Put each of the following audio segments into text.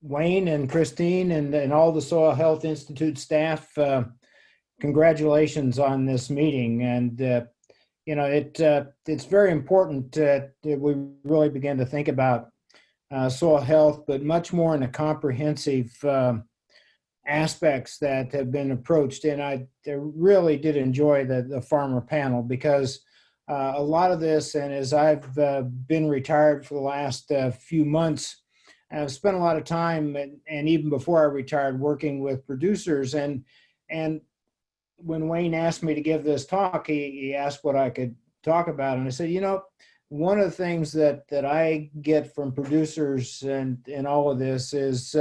Wayne and Christine and all the Soil Health Institute staff, congratulations on this meeting. And it's very important that we really begin to think about soil health, but much more in a comprehensive aspects that have been approached. And I really did enjoy the farmer panel because a lot of this, and as I've been retired for the last few months, I've spent a lot of time, and even before I retired, working with producers. And when Wayne asked me to give this talk, he asked what I could talk about. And I said, one of the things that I get from producers and all of this is,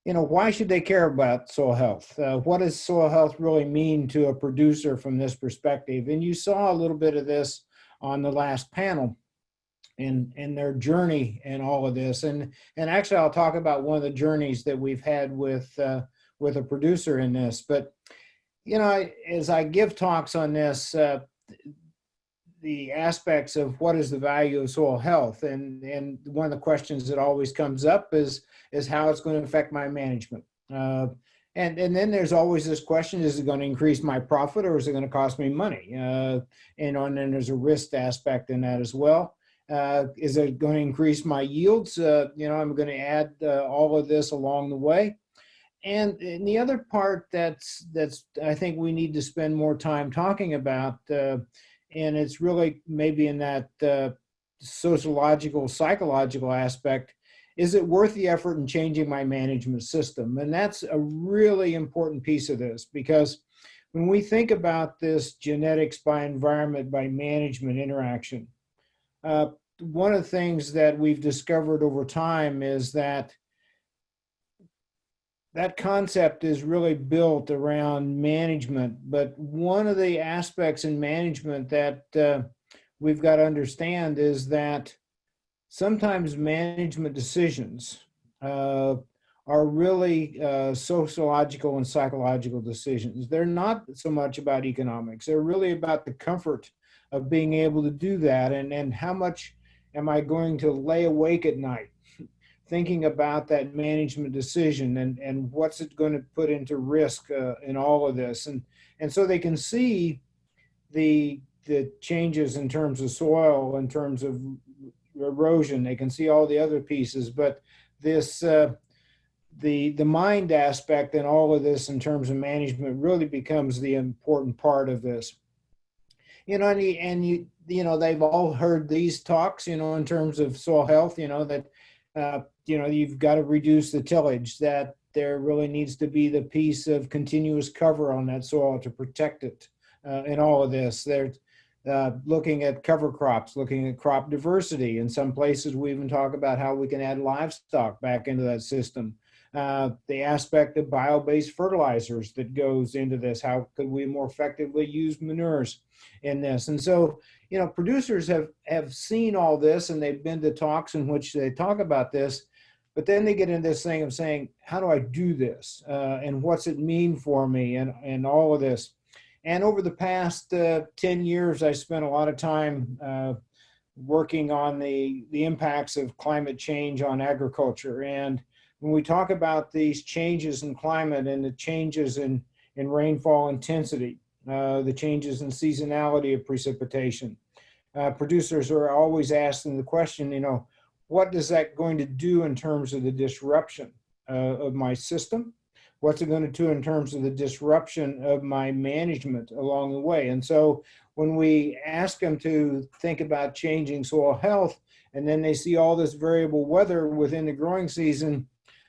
why should they care about soil health? What does soil health really mean to a producer from this perspective? And you saw a little bit of this on the last panel in their journey and all of this. And actually, I'll talk about one of the journeys that we've had with a producer in this. But, as I give talks on this, the aspects of what is the value of soil health, and one of the questions that always comes up is how it's going to affect my management. And then there's always this question: is it going to increase my profit, or is it going to cost me money? And then there's a risk aspect in that as well. Is it going to increase my yields? I'm going to add all of this along the way. And the other part that's I think we need to spend more time talking about, and it's really maybe in that sociological, psychological aspect, is it worth the effort in changing my management system? And that's a really important piece of this, because when we think about this genetics by environment by management interaction, one of the things that we've discovered over time is that concept is really built around management. But one of the aspects in management that we've got to understand is that sometimes management decisions are really sociological and psychological decisions. They're not so much about economics. They're really about the comfort of being able to do that, and how much am I going to lay awake at night thinking about that management decision, and what's it going to put into risk in all of this. And so they can see the changes in terms of soil, in terms of erosion. They can see all the other pieces, but this the mind aspect and all of this in terms of management really becomes the important part of this. They've all heard these talks, in terms of soil health, that, you've got to reduce the tillage, that there really needs to be the piece of continuous cover on that soil to protect it, and all of this. They're looking at cover crops, looking at crop diversity. In some places, we even talk about how we can add livestock back into that system. The aspect of bio-based fertilizers that goes into this. How could we more effectively use manures in this? And so, producers have seen all this, and they've been to talks in which they talk about this, but then they get into this thing of saying, how do I do this? And what's it mean for me, and all of this. And over the past 10 years, I spent a lot of time working on the impacts of climate change on agriculture. And when we talk about these changes in climate and the changes in rainfall intensity, the changes in seasonality of precipitation, producers are always asking the question, what is that going to do in terms of the disruption of my system? What's it going to do in terms of the disruption of my management along the way? And so when we ask them to think about changing soil health, and then they see all this variable weather within the growing season,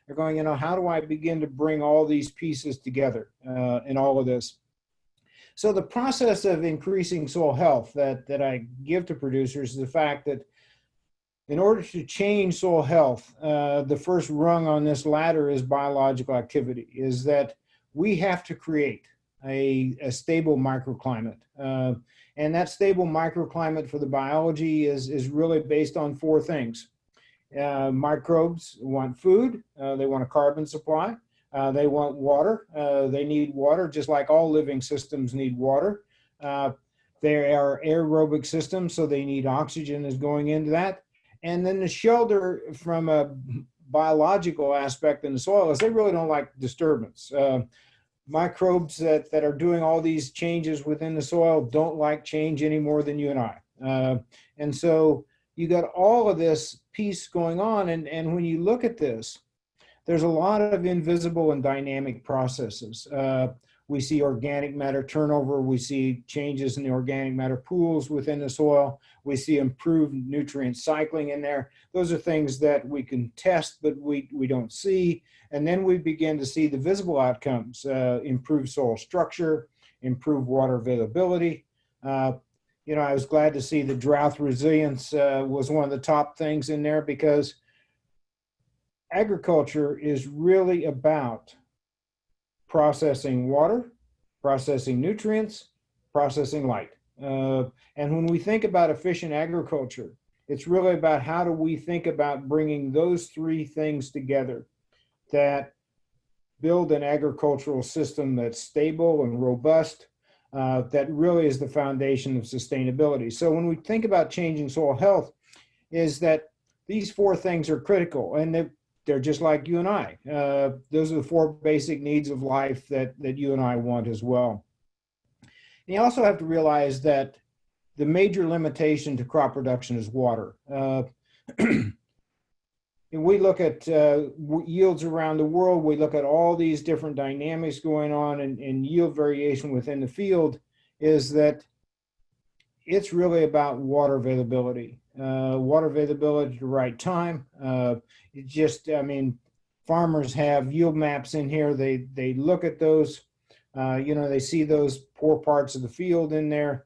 they're going, how do I begin to bring all these pieces together in all of this? So the process of increasing soil health that I give to producers is the fact that in order to change soil health, the first rung on this ladder is biological activity, is that we have to create a stable microclimate. And that stable microclimate for the biology is really based on four things. Microbes want food, they want a carbon supply, they want water, they need water just like all living systems need water. They are aerobic systems, so they need oxygen is going into that. And then the shelter from a biological aspect in the soil is they really don't like disturbance. Microbes that are doing all these changes within the soil don't like change any more than you and I. And so you got all of this piece going on. And when you look at this, there's a lot of invisible and dynamic processes. We see organic matter turnover. We see changes in the organic matter pools within the soil. We see improved nutrient cycling in there. Those are things that we can test, but we don't see. And then we begin to see the visible outcomes, improved soil structure, improved water availability. I was glad to see the drought resilience was one of the top things in there, because agriculture is really about processing water, processing nutrients, processing light. And when we think about efficient agriculture, it's really about how do we think about bringing those three things together that build an agricultural system that's stable and robust, that really is the foundation of sustainability. So when we think about changing soil health, is that these four things are critical, and they're just like you and I. Those are the four basic needs of life that you and I want as well. And you also have to realize that the major limitation to crop production is water. And we look at yields around the world, we look at all these different dynamics going on, and yield variation within the field is that it's really about water availability. Water availability at the right time. Farmers have yield maps in here. They look at those, they see those poor parts of the field in there.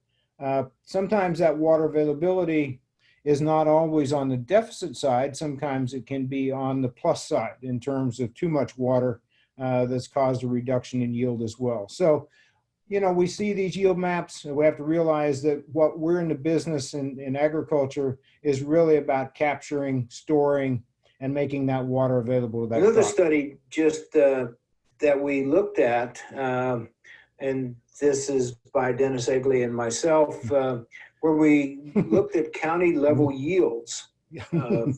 Sometimes that water availability is not always on the deficit side. Sometimes it can be on the plus side in terms of too much water that's caused a reduction in yield as well. So, we see these yield maps, and we have to realize that what we're in the business in agriculture is really about capturing, storing, and making that water available to that Another crop. study just that we looked at, and this is by Dennis Egley and myself, where we looked at county level yields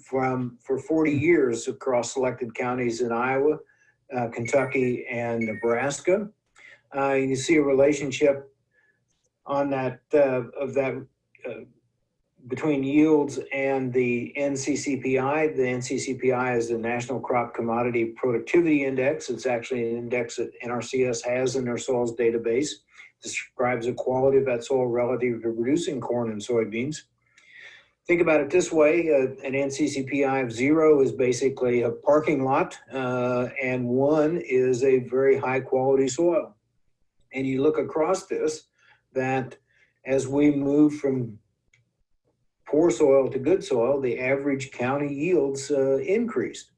for 40 years across selected counties in Iowa, Kentucky, and Nebraska. You can see a relationship on that between yields and the NCCPI. The NCCPI is the National Crop Commodity Productivity Index. It's actually an index that NRCS has in their soils database. It describes the quality of that soil relative to producing corn and soybeans. Think about it this way, an NCCPI of 0 is basically a parking lot, and 1 is a very high quality soil. And you look across this, that as we move from poor soil to good soil, the average county yields increased.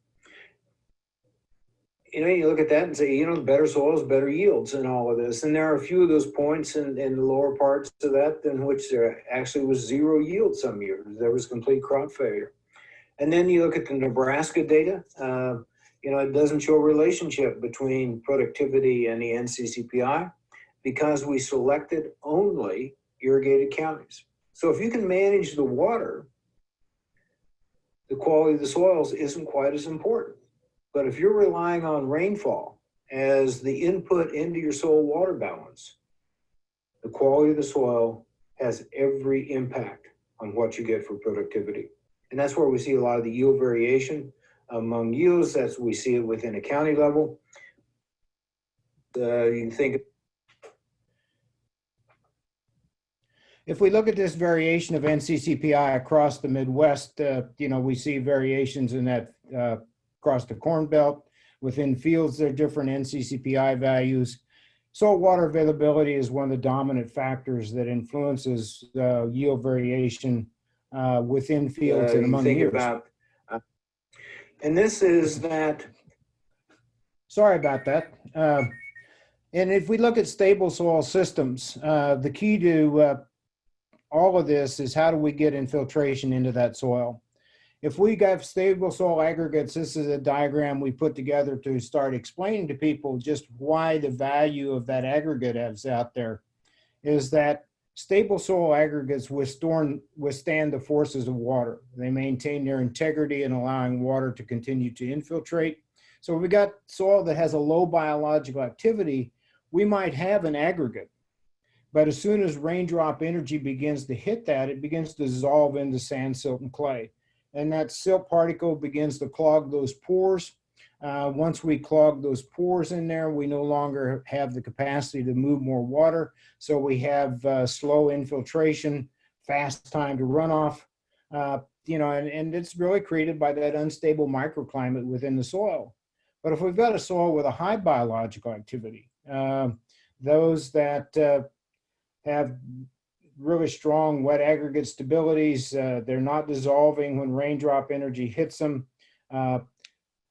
You look at that and say, better soils, better yields in all of this. And there are a few of those points in the lower parts of that in which there actually was 0 yield some years. There was complete crop failure. And then you look at the Nebraska data, it doesn't show a relationship between productivity and the NCCPI because we selected only irrigated counties. So if you can manage the water, the quality of the soils isn't quite as important. But if you're relying on rainfall as the input into your soil water balance, the quality of the soil has every impact on what you get for productivity. And that's where we see a lot of the yield variation among yields. That's we see it within a county level. You can think. If we look at this variation of NCCPI across the Midwest, we see variations in that across the Corn Belt. Within fields, there are different NCCPI values. Salt water availability is one of the dominant factors that influences yield variation within fields and among years. And this is that. Sorry about that. And if we look at stable soil systems, the key to all of this is how do we get infiltration into that soil? If we got stable soil aggregates, this is a diagram we put together to start explaining to people just why the value of that aggregate is out there, is that Stable soil aggregates withstand the forces of water. They maintain their integrity in allowing water to continue to infiltrate. So if we got soil that has a low biological activity, we might have an aggregate. But as soon as raindrop energy begins to hit that, it begins to dissolve into sand, silt, and clay. And that silt particle begins to clog those pores. Once we clog those pores in there, we no longer have the capacity to move more water. So we have slow infiltration, fast time to runoff, and it's really created by that unstable microclimate within the soil. But if we've got a soil with a high biological activity, those that have really strong wet aggregate stabilities, they're not dissolving when raindrop energy hits them.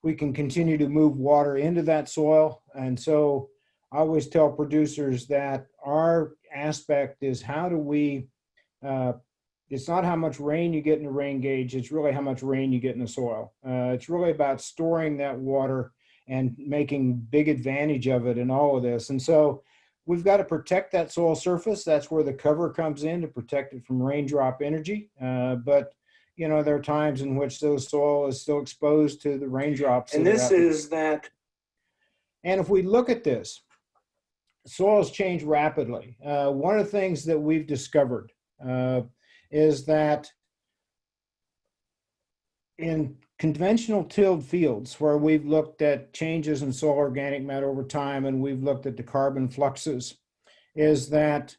We can continue to move water into that soil. And so I always tell producers that our aspect is how do we, it's not how much rain you get in the rain gauge, it's really how much rain you get in the soil. It's really about storing that water and making big advantage of it in all of this. And so we've got to protect that soil surface. That's where the cover comes in to protect it from raindrop energy. But there are times in which those soil is still exposed to the raindrops. And this is that. And if we look at this, soils change rapidly. One of the things that we've discovered is that in conventional tilled fields, where we've looked at changes in soil organic matter over time and we've looked at the carbon fluxes, is that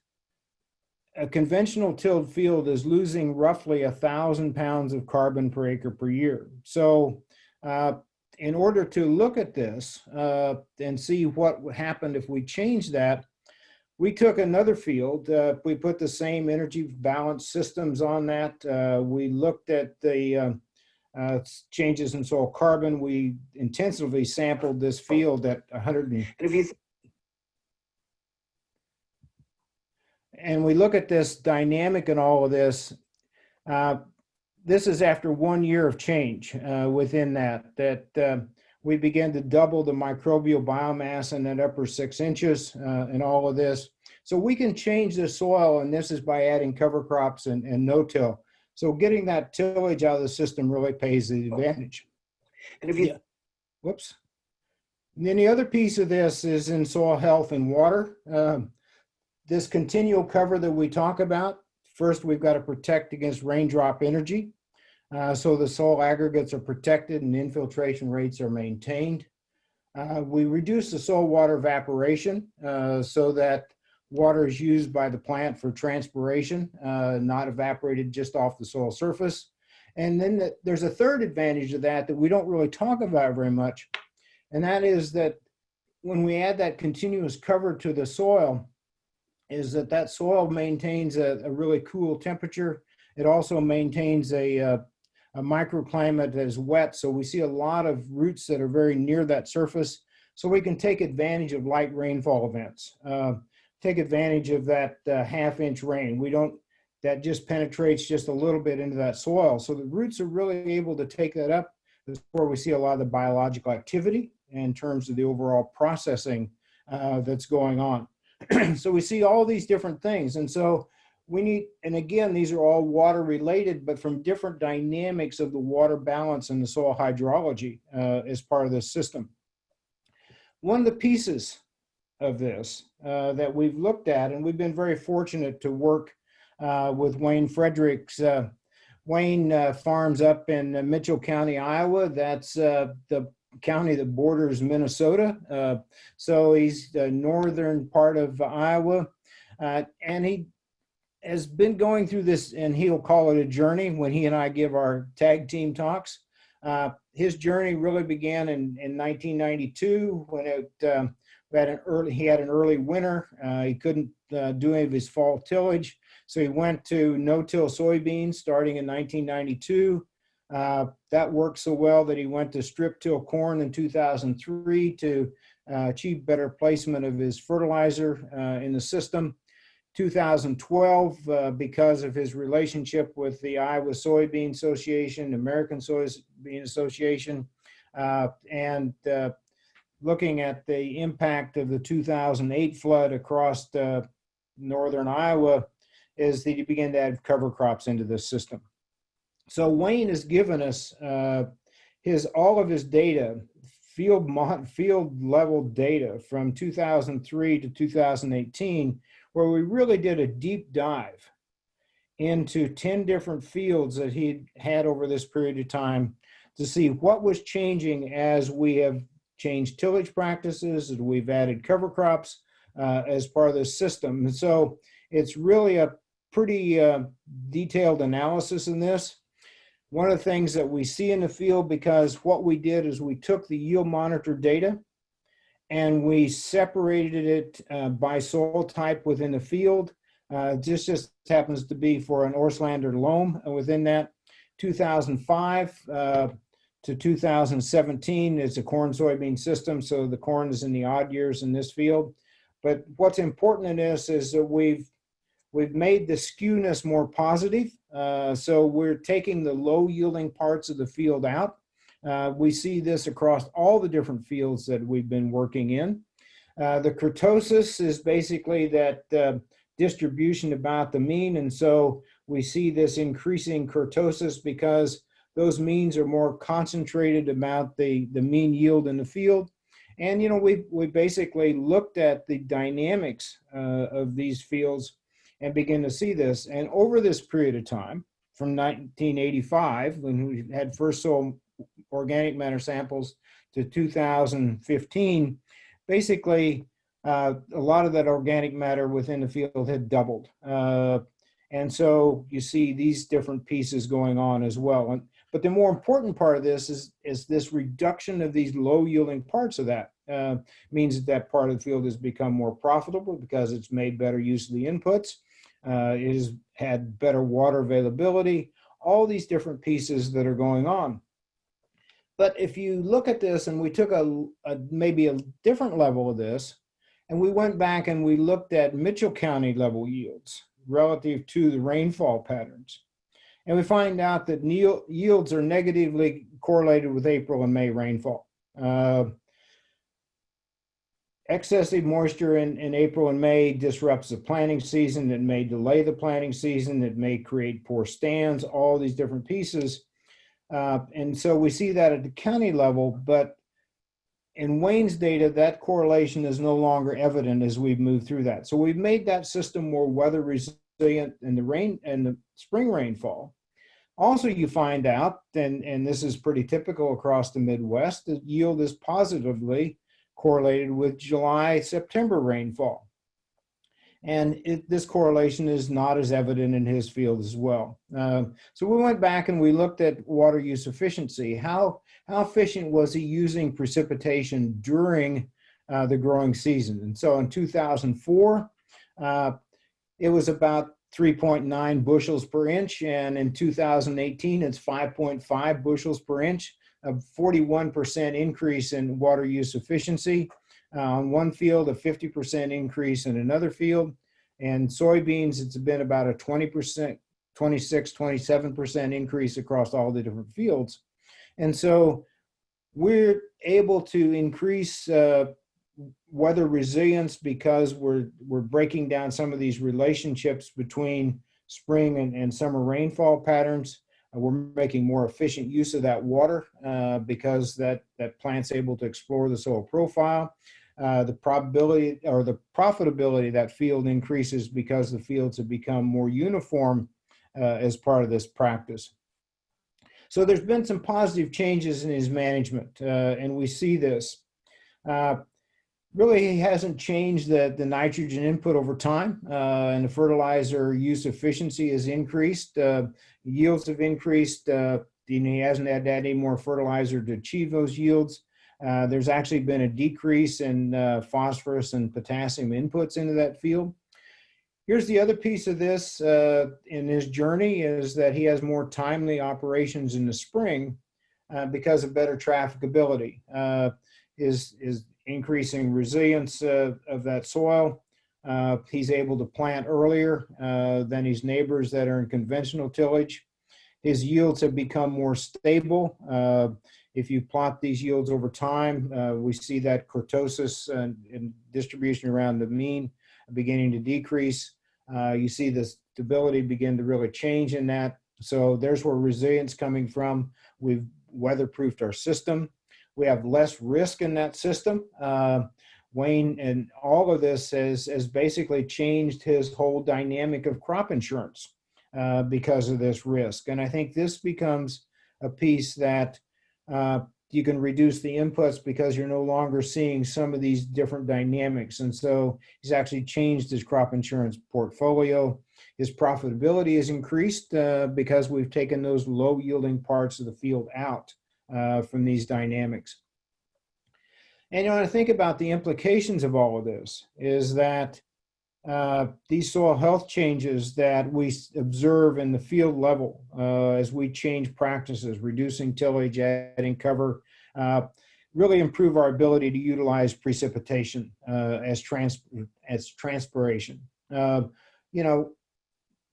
a conventional tilled field is losing roughly 1,000 pounds of carbon per acre per year. So in order to look at this and see what happened if we changed that, we took another field, we put the same energy balance systems on that. We looked at the changes in soil carbon. We intensively sampled this field at 100. And we look at this dynamic and all of this. This is after 1 year of change within that we began to double the microbial biomass in that upper 6 inches and all of this. So we can change the soil, and this is by adding cover crops and no-till. So getting that tillage out of the system really pays the advantage. And if you, whoops. And then the other piece of this is in soil health and water. This continual cover that we talk about, first we've got to protect against raindrop energy. So the soil aggregates are protected and infiltration rates are maintained. We reduce the soil water evaporation so that water is used by the plant for transpiration, not evaporated just off the soil surface. And then there's a third advantage of that we don't really talk about very much. And that is that when we add that continuous cover to the soil, is that soil maintains a really cool temperature. It also maintains a microclimate that is wet. So we see a lot of roots that are very near that surface. So we can take advantage of light rainfall events, take advantage of that half-inch rain. That just penetrates just a little bit into that soil. So the roots are really able to take that up. That's where we see a lot of the biological activity in terms of the overall processing that's going on. So we see all these different things. And so we need, and again, these are all water related, but from different dynamics of the water balance and the soil hydrology as part of this system. One of the pieces of this that we've looked at, and we've been very fortunate to work with Wayne Frederick's. Wayne farms up in Mitchell County, Iowa. That's the county that borders Minnesota. So he's the northern part of Iowa. And he has been going through this, and he'll call it a journey when he and I give our tag team talks. His journey really began in 1992 when he had an early winter. He couldn't do any of his fall tillage. So he went to no-till soybeans starting in 1992. That worked so well that he went to strip-till corn in 2003 to achieve better placement of his fertilizer in the system. 2012, because of his relationship with the Iowa Soybean Association, American Soybean Association, and looking at the impact of the 2008 flood across northern Iowa, is that he began to add cover crops into this system. So Wayne has given us all of his data, field level data from 2003 to 2018, where we really did a deep dive into 10 different fields that he had over this period of time to see what was changing as we have changed tillage practices, as we've added cover crops as part of this system. And so it's really a pretty detailed analysis in this. One of the things that we see in the field, because what we did is we took the yield monitor data and we separated it by soil type within the field. This just happens to be for an Orslander loam. And within that, 2005 to 2017 is a corn soybean system. So the corn is in the odd years in this field. But what's important in this is that we've made the skewness more positive. So we're taking the low yielding parts of the field out. We see this across all the different fields that we've been working in. The kurtosis is basically that distribution about the mean. And so we see this increasing kurtosis because those means are more concentrated about the mean yield in the field. And, we basically looked at the dynamics of these fields and begin to see this. And over this period of time, from 1985, when we had first soil organic matter samples, to 2015, basically a lot of that organic matter within the field had doubled. And so you see these different pieces going on as well. But the more important part of this is this reduction of these low yielding parts of that. Means that part of the field has become more profitable because it's made better use of the inputs. It has had better water availability, all these different pieces that are going on. But if you look at this, and we took maybe a different level of this, and we went back and we looked at Mitchell County level yields relative to the rainfall patterns. And we find out that yields are negatively correlated with April and May rainfall. Excessive moisture in April and May disrupts the planting season. It may delay the planting season. It may create poor stands, all these different pieces. And so we see that at the county level, but in Wayne's data, that correlation is no longer evident as we've moved through that. So we've made that system more weather resilient in the rain and the spring rainfall. Also, you find out, and this is pretty typical across the Midwest, that yield is positively correlated with July-September rainfall. And this correlation is not as evident in his field as well. So we went back and we looked at water use efficiency. How efficient was he using precipitation during the growing season? And so in 2004, it was about 3.9 bushels per inch. And in 2018, it's 5.5 bushels per inch, a 41% increase in water use efficiency. On one field, a 50% increase in another field. And soybeans, it's been about a 20%, 26, 27% increase across all the different fields. And so we're able to increase weather resilience because we're breaking down some of these relationships between spring and summer rainfall patterns. We're making more efficient use of that water because that plant's able to explore the soil profile. The probability or the profitability of that field increases because the fields have become more uniform as part of this practice. So there's been some positive changes in his management, and we see this. Really, he hasn't changed the nitrogen input over time, and the fertilizer use efficiency has increased. Yields have increased. He hasn't had to add any more fertilizer to achieve those yields. There's actually been a decrease in phosphorus and potassium inputs into that field. Here's the other piece of this in his journey is that he has more timely operations in the spring because of better trafficability. His increasing resilience of that soil. He's able to plant earlier than his neighbors that are in conventional tillage. His yields have become more stable. If you plot these yields over time, we see that kurtosis and distribution around the mean beginning to decrease. You see the stability begin to really change in that. So there's where resilience coming from. We've weatherproofed our system. We have less risk in that system. Wayne, and all of this has basically changed his whole dynamic of crop insurance because of this risk. And I think this becomes a piece that you can reduce the inputs because you're no longer seeing some of these different dynamics. And so he's actually changed his crop insurance portfolio. His profitability has increased because we've taken those low yielding parts of the field out from these dynamics. And I think about the implications of all of this is that these soil health changes that we observe in the field level as we change practices, reducing tillage, adding cover, really improve our ability to utilize precipitation as transpiration.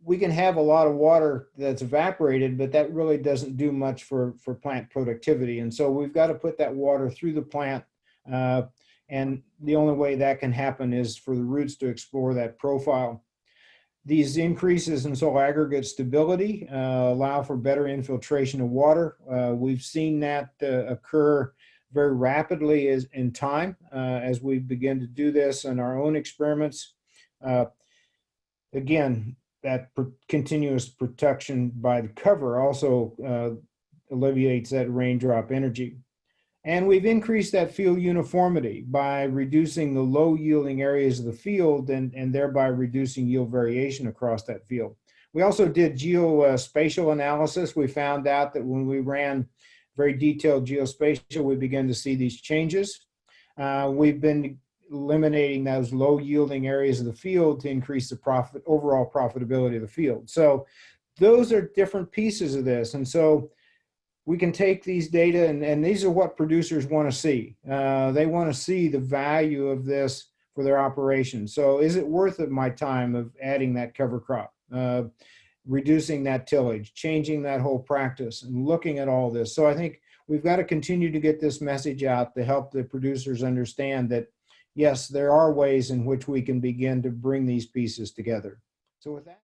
We can have a lot of water that's evaporated, but that really doesn't do much for plant productivity. And so we've got to put that water through the plant. And the only way that can happen is for the roots to explore that profile. These increases in soil aggregate stability allow for better infiltration of water. We've seen that occur very rapidly in time as we begin to do this in our own experiments. Again, that continuous protection by the cover also alleviates that raindrop energy. And we've increased that field uniformity by reducing the low yielding areas of the field and thereby reducing yield variation across that field. We also did geospatial analysis. We found out that when we ran very detailed geospatial, we began to see these changes. We've been eliminating those low yielding areas of the field to increase the overall profitability of the field. So those are different pieces of this. And so we can take these data, and these are what producers want to see. They want to see the value of this for their operation. So is it worth it my time of adding that cover crop, reducing that tillage, changing that whole practice, and looking at all this? So I think we've got to continue to get this message out to help the producers understand that, yes, there are ways in which we can begin to bring these pieces together. So with that.